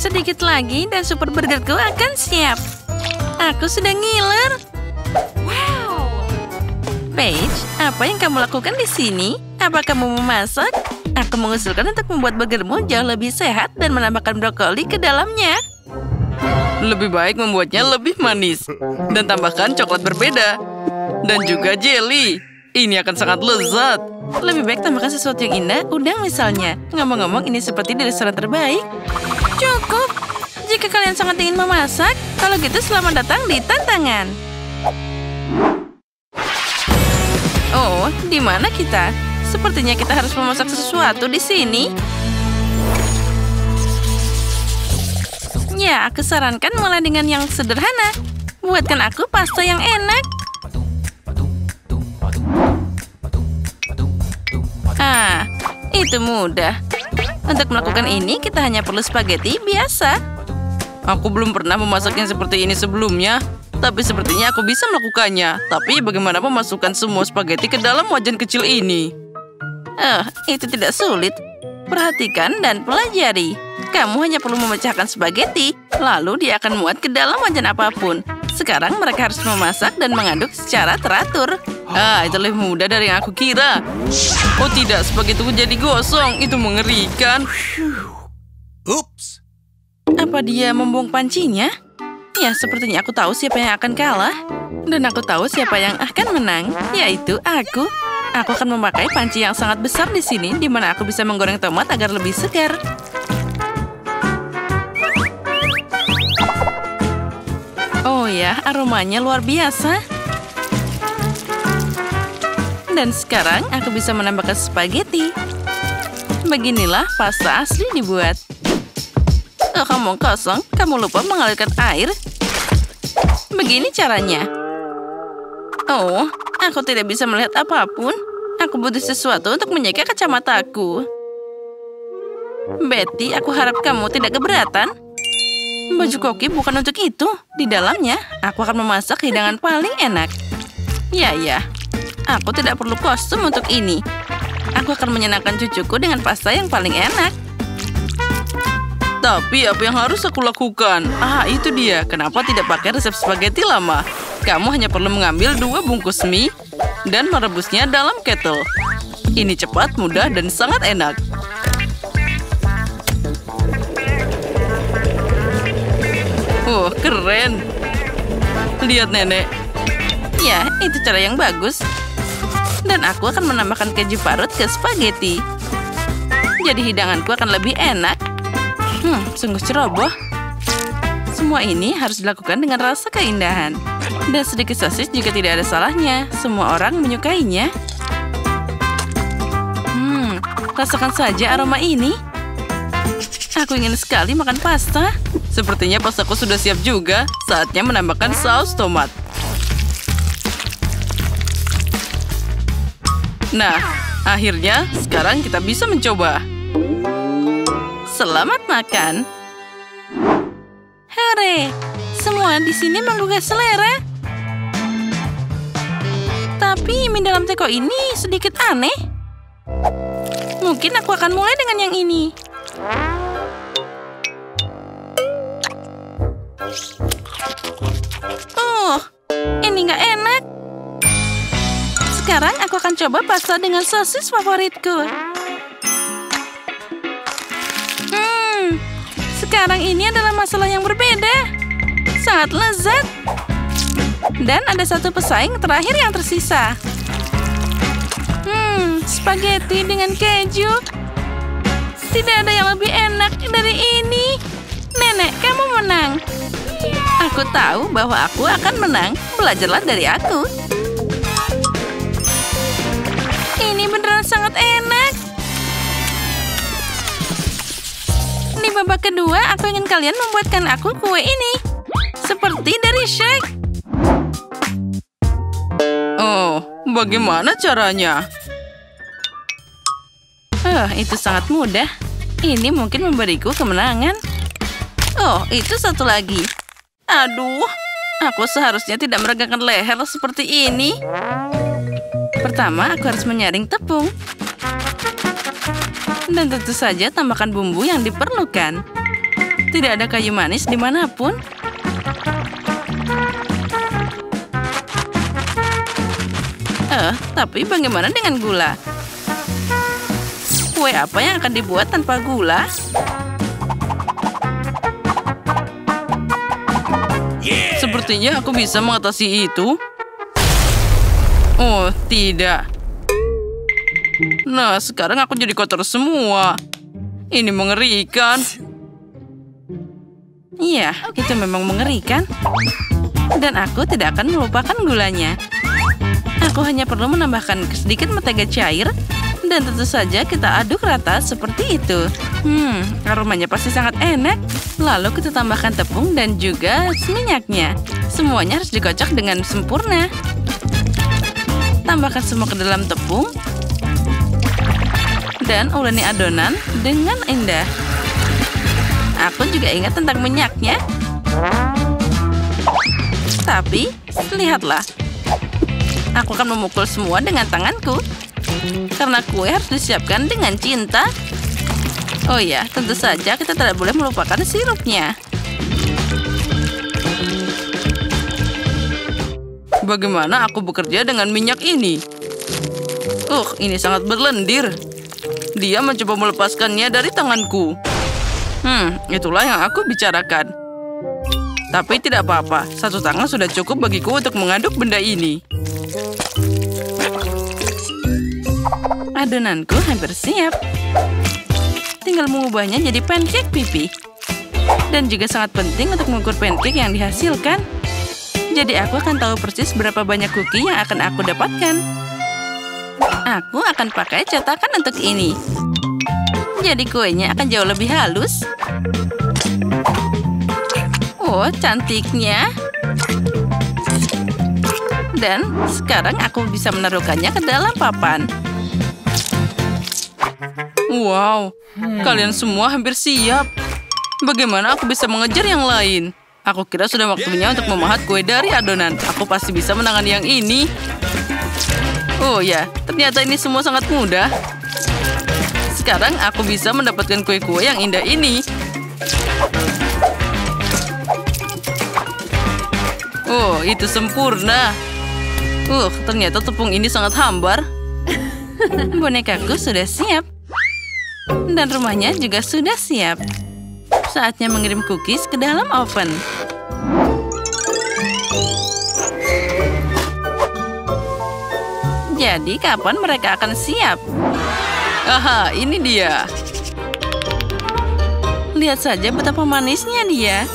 Sedikit lagi dan super burgerku akan siap. Aku sudah ngiler. Wow. Paige, apa yang kamu lakukan di sini? Apa kamu memasak? Aku mengusulkan untuk membuat burgermu jauh lebih sehat dan menambahkan brokoli ke dalamnya. Lebih baik membuatnya lebih manis. Dan tambahkan coklat berbeda. Dan juga jelly. Ini akan sangat lezat. Lebih baik tambahkan sesuatu yang indah, udang misalnya. Ngomong-ngomong, ini seperti di restoran terbaik. Cukup. Jika kalian sangat ingin memasak, kalau gitu selamat datang di tantangan. Oh, di mana kita? Sepertinya kita harus memasak sesuatu di sini. Ya, aku sarankan mulai dengan yang sederhana. Buatkan aku pasta yang enak. Ah, itu mudah. Untuk melakukan ini, kita hanya perlu spaghetti biasa. Aku belum pernah memasak yang seperti ini sebelumnya. Tapi sepertinya aku bisa melakukannya. Tapi bagaimana memasukkan semua spaghetti ke dalam wajan kecil ini? Itu tidak sulit. Perhatikan dan pelajari. Kamu hanya perlu memecahkan spaghetti. Lalu dia akan muat ke dalam wajan apapun. Sekarang mereka harus memasak dan mengaduk secara teratur. Itu lebih mudah dari yang aku kira. Oh tidak, spaghettiku jadi gosong. Itu mengerikan. Ups. Apa dia membuang pancinya? Ya, sepertinya aku tahu siapa yang akan kalah. Dan aku tahu siapa yang akan menang. Yaitu aku. Aku akan memakai panci yang sangat besar di sini, di mana aku bisa menggoreng tomat agar lebih segar. Oh ya, aromanya luar biasa. Dan sekarang aku bisa menambahkan spaghetti. Beginilah pasta asli dibuat. Kamu kosong, kamu lupa mengalirkan air. Begini caranya. Oh, aku tidak bisa melihat apapun. Aku butuh sesuatu untuk menjaga kacamataku. Betty, aku harap kamu tidak keberatan. Baju koki bukan untuk itu. Di dalamnya, aku akan memasak hidangan paling enak. Ya. Aku tidak perlu kostum untuk ini. Aku akan menyenangkan cucuku dengan pasta yang paling enak. Tapi apa yang harus aku lakukan? Itu dia. Kenapa tidak pakai resep spaghetti lama? Kamu hanya perlu mengambil 2 bungkus mie dan merebusnya dalam kettle. Ini cepat, mudah, dan sangat enak. Keren. Lihat, Nenek. Ya, itu cara yang bagus. Dan aku akan menambahkan keju parut ke spaghetti. Jadi hidanganku akan lebih enak. Sungguh ceroboh. Semua ini harus dilakukan dengan rasa keindahan. Dan sedikit sosis juga tidak ada salahnya. Semua orang menyukainya. Rasakan saja aroma ini. Aku ingin sekali makan pasta. Sepertinya pastaku sudah siap juga. Saatnya menambahkan saus tomat. Nah, akhirnya sekarang kita bisa mencoba. Selamat makan. Hore! Semua di sini menggugah selera. Tapi mie dalam teko ini sedikit aneh. Mungkin aku akan mulai dengan yang ini. Ini nggak enak. Sekarang aku akan coba pasta dengan sosis favoritku. Sekarang ini adalah masalah yang berbeda. Sangat lezat. Dan ada satu pesaing terakhir yang tersisa. Spaghetti dengan keju. Tidak ada yang lebih enak dari ini. Nenek, kamu menang. Aku tahu bahwa aku akan menang. Belajarlah dari aku. Ini beneran sangat enak. Di babak kedua, aku ingin kalian membuatkan aku kue ini. Seperti dari Shrek. Bagaimana caranya? Itu sangat mudah. Ini mungkin memberiku kemenangan. Itu satu lagi. Aduh, aku seharusnya tidak meregangkan leher seperti ini. Pertama, aku harus menyaring tepung. Dan tentu saja tambahkan bumbu yang diperlukan. Tidak ada kayu manis dimanapun. Tapi bagaimana dengan gula? Kue apa yang akan dibuat tanpa gula? Sepertinya aku bisa mengatasi itu. Oh, tidak. Nah, sekarang aku jadi kotor semua. Ini mengerikan. Iya, itu memang mengerikan. Dan aku tidak akan melupakan gulanya. Aku hanya perlu menambahkan sedikit mentega cair. Dan tentu saja kita aduk rata seperti itu. Aromanya pasti sangat enak. Lalu kita tambahkan tepung dan juga minyaknya. Semuanya harus dikocok dengan sempurna. Tambahkan semua ke dalam tepung. Dan uleni adonan dengan indah. Aku juga ingat tentang minyaknya. Tapi, lihatlah. Aku akan memukul semua dengan tanganku. Karena kue harus disiapkan dengan cinta. Oh ya, tentu saja kita tidak boleh melupakan sirupnya. Bagaimana aku bekerja dengan minyak ini? Ini sangat berlendir. Dia mencoba melepaskannya dari tanganku. Itulah yang aku bicarakan. Tapi tidak apa-apa, satu tangan sudah cukup bagiku untuk mengaduk benda ini. Adonanku hampir siap. Tinggal mengubahnya jadi pancake pipi. Dan juga sangat penting untuk mengukur pancake yang dihasilkan. Jadi aku akan tahu persis berapa banyak cookie yang akan aku dapatkan. Aku akan pakai cetakan untuk ini. Jadi kuenya akan jauh lebih halus. Oh, cantiknya. Dan sekarang aku bisa menaruhkannya ke dalam papan. Wow, kalian semua hampir siap. Bagaimana aku bisa mengejar yang lain? Aku kira sudah waktunya untuk memahat kue dari adonan. Aku pasti bisa menangani yang ini. Oh ya, ternyata ini semua sangat mudah. Sekarang aku bisa mendapatkan kue-kue yang indah ini. Oh, itu sempurna. Ternyata tepung ini sangat hambar. Bonekaku sudah siap. Dan rumahnya juga sudah siap. Saatnya mengirim cookies ke dalam oven. Jadi kapan mereka akan siap? Aha, ini dia. Lihat saja betapa manisnya dia.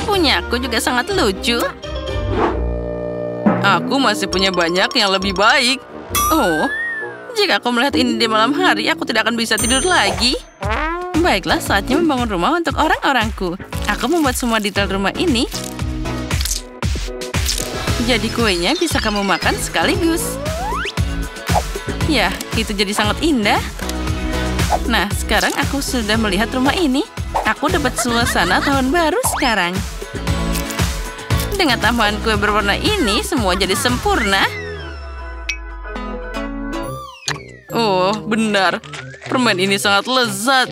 Punyaku juga sangat lucu. Aku masih punya banyak yang lebih baik. Oh, jika aku melihat ini di malam hari, aku tidak akan bisa tidur lagi. Baiklah, saatnya membangun rumah untuk orang-orangku. Aku membuat semua detail rumah ini. Jadi kuenya bisa kamu makan sekaligus. Ya, itu jadi sangat indah. Nah, sekarang aku sudah melihat rumah ini. Aku dapat suasana tahun baru sekarang. Dengan tambahan kue berwarna ini, semua jadi sempurna. Oh, benar. Permen ini sangat lezat.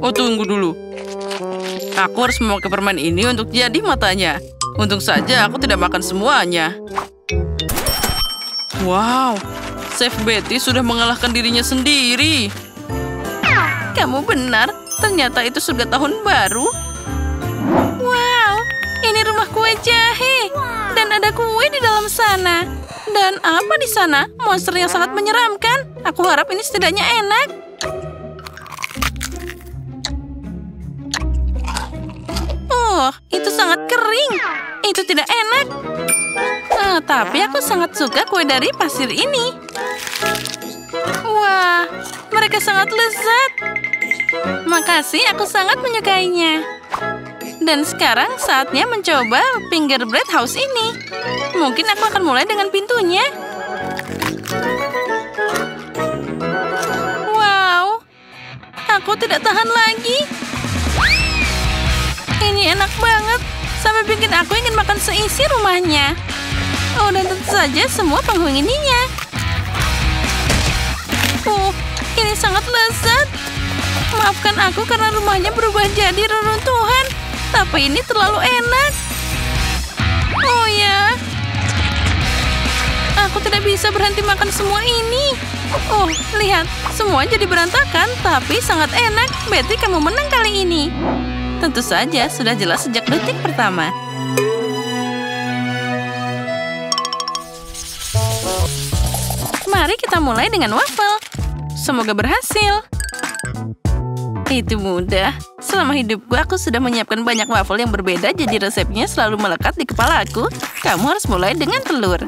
Oh, tunggu dulu. Aku harus memakai permen ini untuk jadi matanya. Untung saja aku tidak makan semuanya. Wow, Chef Betty sudah mengalahkan dirinya sendiri. Kamu benar, ternyata itu surga tahun baru. Wow, ini rumah kue jahe. Dan ada kue di dalam sana. Dan apa di sana? Monster yang sangat menyeramkan. Aku harap ini setidaknya enak. Oh, itu sangat kering. Itu tidak enak. Tapi aku sangat suka kue dari pasir ini. Wah, mereka sangat lezat. Makasih, aku sangat menyukainya. Dan sekarang saatnya mencoba Fingerbread House ini. Mungkin aku akan mulai dengan pintunya. Wow, aku tidak tahan lagi. Ini enak banget. Sampai bikin aku ingin makan seisi rumahnya. Oh, dan tentu saja semua penghuninya. Ini sangat lezat. Maafkan aku karena rumahnya berubah jadi reruntuhan. Tapi ini terlalu enak. Oh ya. Aku tidak bisa berhenti makan semua ini. Oh, lihat. Semua jadi berantakan, tapi sangat enak. Betty, kamu menang kali ini. Tentu saja, sudah jelas sejak detik pertama. Mari kita mulai dengan waffle. Semoga berhasil. Itu mudah. Selama hidupku, aku sudah menyiapkan banyak waffle yang berbeda, jadi resepnya selalu melekat di kepalaku. Kamu harus mulai dengan telur.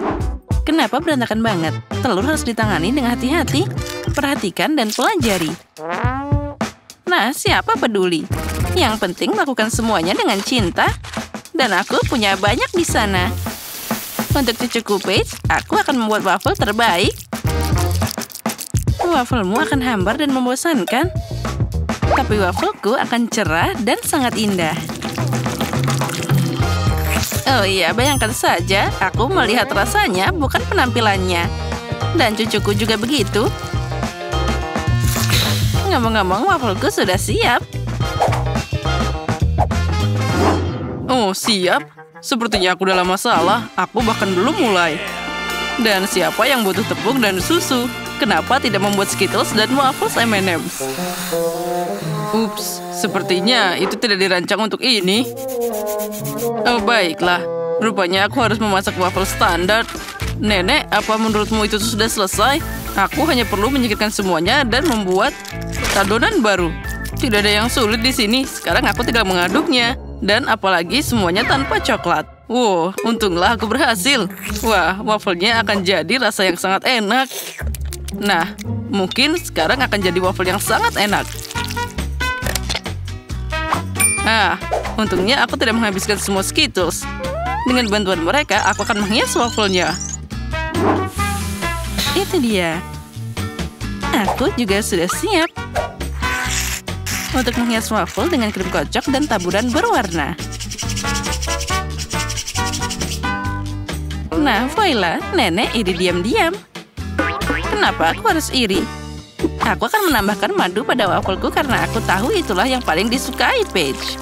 Kenapa berantakan banget? Telur harus ditangani dengan hati-hati. Perhatikan dan pelajari. Nah, siapa peduli? Yang penting lakukan semuanya dengan cinta. Dan aku punya banyak di sana. Untuk cucuku Paige, aku akan membuat waffle terbaik. Wafflemu akan hambar dan membosankan. Tapi waffleku akan cerah dan sangat indah. Oh iya, bayangkan saja, aku melihat rasanya, bukan penampilannya. Dan cucuku juga begitu. Ngomong-ngomong, waffleku sudah siap. Oh, siap? Sepertinya aku dalam masalah. Aku bahkan belum mulai. Dan siapa yang butuh tepung dan susu? Kenapa tidak membuat Skittles dan waffles M&M's? Ups, sepertinya itu tidak dirancang untuk ini. Oh, baiklah. Rupanya aku harus memasak waffle standar. Nenek, apa menurutmu itu sudah selesai? Aku hanya perlu menyingkirkan semuanya dan membuat adonan baru. Tidak ada yang sulit di sini. Sekarang aku tidak mengaduknya. Dan apalagi semuanya tanpa coklat. Wow, untunglah aku berhasil. Wah, waffle-nya akan jadi rasa yang sangat enak. Nah, mungkin sekarang akan jadi waffle yang sangat enak. Untungnya aku tidak menghabiskan semua Skittles. Dengan bantuan mereka, aku akan menghias waffle-nya. Itu dia. Aku juga sudah siap untuk menghias waffle dengan krim kocok dan taburan berwarna. Nah, voila, nenek iri diam-diam. Kenapa aku harus iri? Aku akan menambahkan madu pada waffleku karena aku tahu itulah yang paling disukai Paige.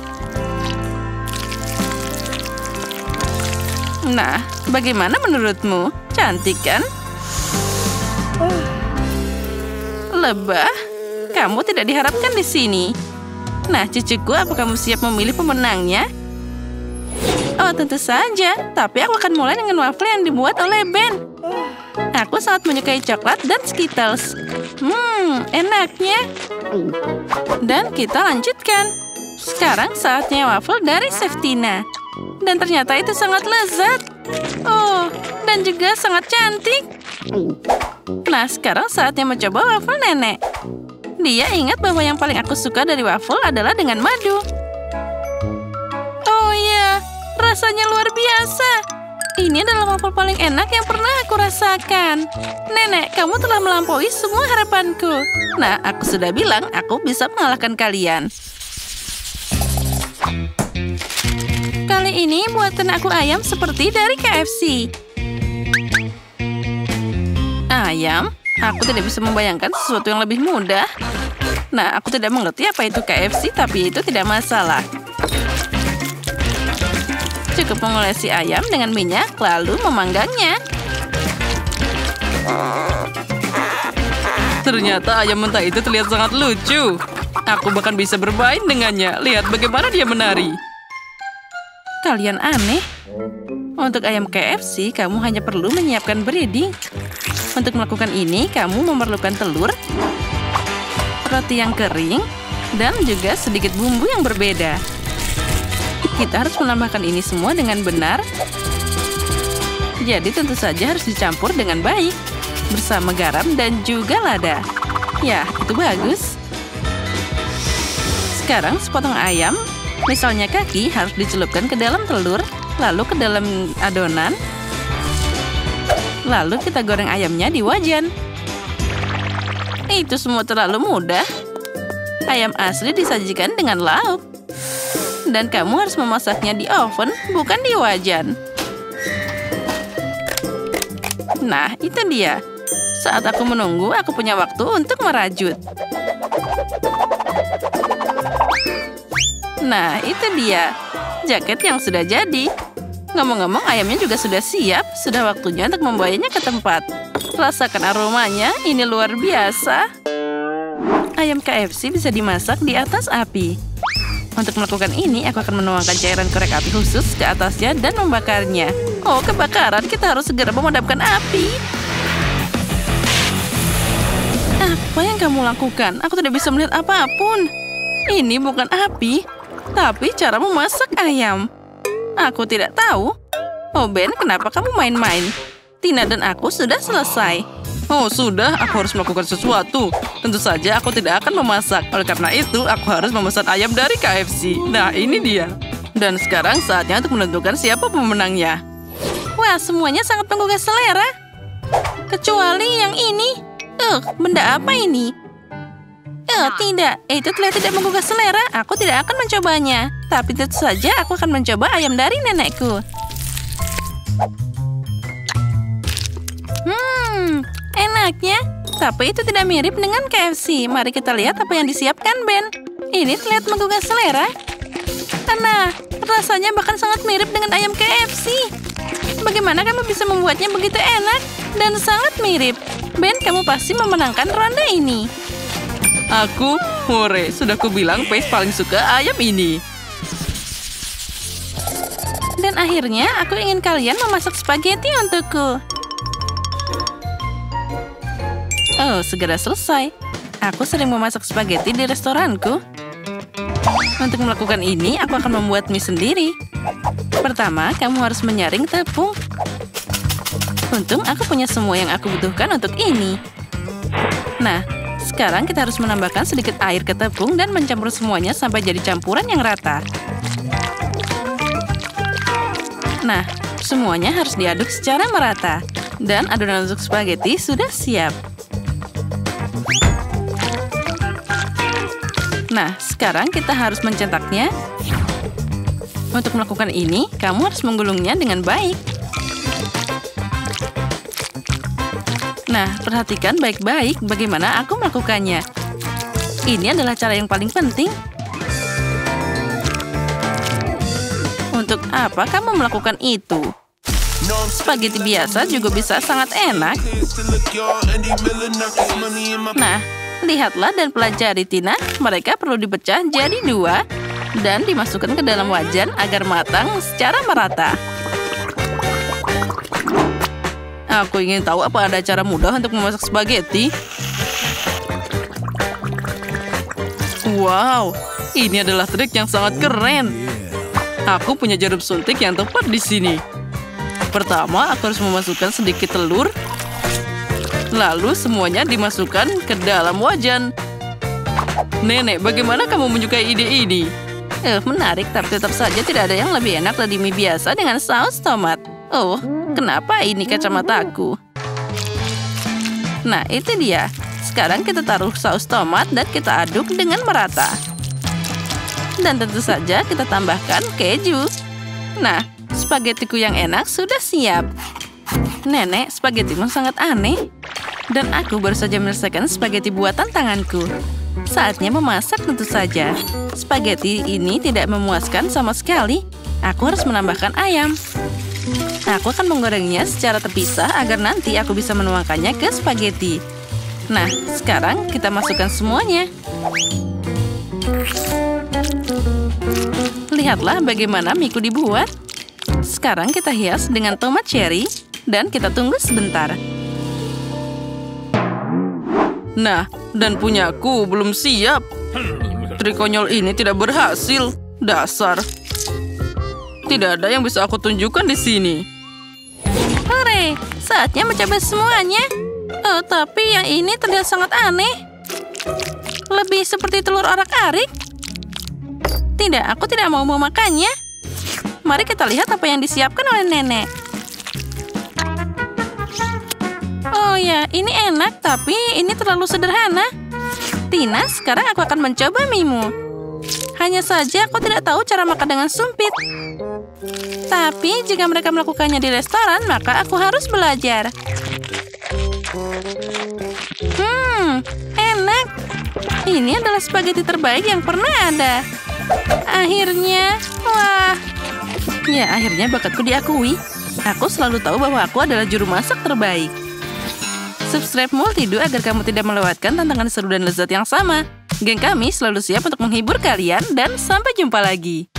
Nah, bagaimana menurutmu? Cantik kan? Lebah? Kamu tidak diharapkan di sini. Nah, cucuku, apa kamu siap memilih pemenangnya? Oh, tentu saja. Tapi aku akan mulai dengan waffle yang dibuat oleh Ben. Aku sangat menyukai coklat dan Skittles. Enaknya. Dan kita lanjutkan. Sekarang saatnya waffle dari Seftina. Dan ternyata itu sangat lezat. Oh, dan juga sangat cantik. Nah, sekarang saatnya mencoba waffle nenek. Dia ingat bahwa yang paling aku suka dari waffle adalah dengan madu. Oh iya, rasanya luar biasa. Ini adalah waffle paling enak yang pernah aku rasakan. Nenek, kamu telah melampaui semua harapanku. Nah, aku sudah bilang aku bisa mengalahkan kalian. Kali ini buatan aku ayam seperti dari KFC. Ayam? Aku tidak bisa membayangkan sesuatu yang lebih mudah. Nah, aku tidak mengerti apa itu KFC, tapi itu tidak masalah. Cukup mengolesi ayam dengan minyak, lalu memanggangnya. Ternyata ayam mentah itu terlihat sangat lucu. Aku bahkan bisa bermain dengannya. Lihat bagaimana dia menari. Kalian aneh. Untuk ayam KFC, kamu hanya perlu menyiapkan breading. Untuk melakukan ini, kamu memerlukan telur, roti yang kering, dan juga sedikit bumbu yang berbeda. Kita harus menambahkan ini semua dengan benar. Jadi tentu saja harus dicampur dengan baik, bersama garam dan juga lada. Ya, itu bagus. Sekarang sepotong ayam, misalnya kaki, harus dicelupkan ke dalam telur, lalu ke dalam adonan. Lalu kita goreng ayamnya di wajan. Itu semua terlalu mudah. Ayam asli disajikan dengan lauk. Dan kamu harus memasaknya di oven, bukan di wajan. Nah, itu dia. Saat aku menunggu, aku punya waktu untuk merajut. Nah, itu dia. Jaket yang sudah jadi. Ngomong-ngomong, ayamnya juga sudah siap. Sudah waktunya untuk membawanya ke tempat. Rasakan aromanya, ini luar biasa. Ayam KFC bisa dimasak di atas api. Untuk melakukan ini, aku akan menuangkan cairan korek api khusus ke atasnya dan membakarnya. Oh, kebakaran. Kita harus segera memadamkan api. Apa yang kamu lakukan? Aku tidak bisa melihat apapun. Ini bukan api, tapi cara memasak ayam. Aku tidak tahu. Oh, Ben, kenapa kamu main-main? Tina dan aku sudah selesai. Oh, sudah. Aku harus melakukan sesuatu. Tentu saja aku tidak akan memasak. Oleh karena itu, aku harus memesan ayam dari KFC. Nah, ini dia. Dan sekarang saatnya untuk menentukan siapa pemenangnya. Wah, semuanya sangat menggugah selera. Kecuali yang ini. Benda apa ini? Tidak. Itu terlihat tidak menggugah selera. Aku tidak akan mencobanya. Tapi tentu saja aku akan mencoba ayam dari nenekku. Enaknya. Tapi itu tidak mirip dengan KFC. Mari kita lihat apa yang disiapkan Ben. Ini terlihat menggugah selera. Nah, rasanya bahkan sangat mirip dengan ayam KFC. Bagaimana kamu bisa membuatnya begitu enak dan sangat mirip? Ben, kamu pasti memenangkan ronde ini. Aku, hore, sudah kubilang Paige paling suka ayam ini. Dan akhirnya, aku ingin kalian memasak spaghetti untukku. Oh, segera selesai. Aku sering memasak spaghetti di restoranku. Untuk melakukan ini, aku akan membuat mie sendiri. Pertama, kamu harus menyaring tepung. Untung aku punya semua yang aku butuhkan untuk ini. Nah, sekarang kita harus menambahkan sedikit air ke tepung dan mencampur semuanya sampai jadi campuran yang rata. Nah, semuanya harus diaduk secara merata. Dan adonan untuk spaghetti sudah siap. Nah, sekarang kita harus mencetaknya. Untuk melakukan ini, kamu harus menggulungnya dengan baik. Nah, perhatikan baik-baik bagaimana aku melakukannya. Ini adalah cara yang paling penting. Untuk apa kamu melakukan itu? Spaghetti biasa juga bisa sangat enak. Nah, lihatlah dan pelajari Tina. Mereka perlu dipecah jadi 2 dan dimasukkan ke dalam wajan agar matang secara merata. Aku ingin tahu apa ada cara mudah untuk memasak spaghetti. Wow, ini adalah trik yang sangat keren. Aku punya jarum suntik yang tepat di sini. Pertama, aku harus memasukkan sedikit telur. Lalu semuanya dimasukkan ke dalam wajan. Nenek, bagaimana kamu menyukai ide ini? Menarik, tapi tetap saja tidak ada yang lebih enak dari mie biasa dengan saus tomat. Oh, kenapa ini kacamataku? Nah, itu dia. Sekarang kita taruh saus tomat dan kita aduk dengan merata. Dan tentu saja kita tambahkan keju. Nah, spagettiku yang enak sudah siap. Nenek, spagettimu sangat aneh. Dan aku baru saja menyelesaikan spaghetti buatan tanganku. Saatnya memasak tentu saja. Spaghetti ini tidak memuaskan sama sekali. Aku harus menambahkan ayam. Aku akan menggorengnya secara terpisah agar nanti aku bisa menuangkannya ke spaghetti. Nah, sekarang kita masukkan semuanya. Lihatlah bagaimana mie-ku dibuat. Sekarang kita hias dengan tomat cherry dan kita tunggu sebentar. Nah, dan punyaku belum siap. Trik konyol ini tidak berhasil. Dasar. Tidak ada yang bisa aku tunjukkan di sini. Hore, saatnya mencoba semuanya. Oh, tapi yang ini terlihat sangat aneh. Lebih seperti telur orak-arik. Tidak, aku tidak mau memakannya. Mari kita lihat apa yang disiapkan oleh nenek. Oh ya, ini enak, tapi ini terlalu sederhana. Tina, sekarang aku akan mencoba mie-mu. Hanya saja aku tidak tahu cara makan dengan sumpit. Tapi jika mereka melakukannya di restoran, maka aku harus belajar. Enak. Ini adalah spaghetti terbaik yang pernah ada. Akhirnya, wah. Ya, akhirnya bakatku diakui. Aku selalu tahu bahwa aku adalah juru masak terbaik. Subscribe Multido agar kamu tidak melewatkan tantangan seru dan lezat yang sama. Geng kami selalu siap untuk menghibur kalian dan sampai jumpa lagi.